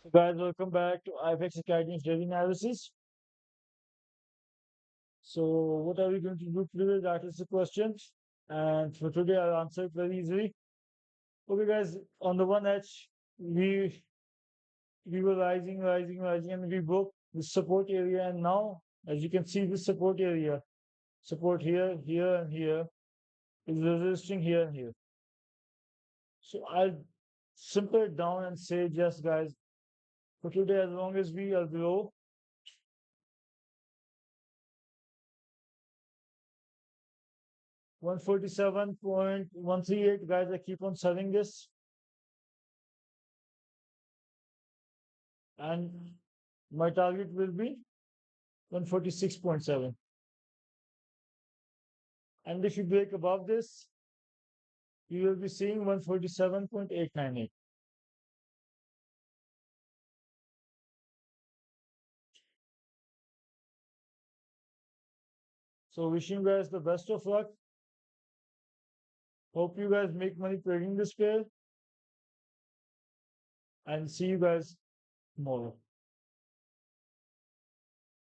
So guys, welcome back to IFX Academy's daily analysis. So what are we going to do today? That is the question. And for today, I'll answer it very easily. Okay, guys, on the one edge, we were rising, and we broke the support area. And now, as you can see, the support area, support here, here, and here is resisting here and here. So I'll simple it down and say, just guys, for today, as long as we are below 147.138, guys, I keep on selling this, and my target will be 146.7. And if you break above this, you will be seeing 147.898. So wishing you guys the best of luck. Hope you guys make money trading this pair, and see you guys tomorrow.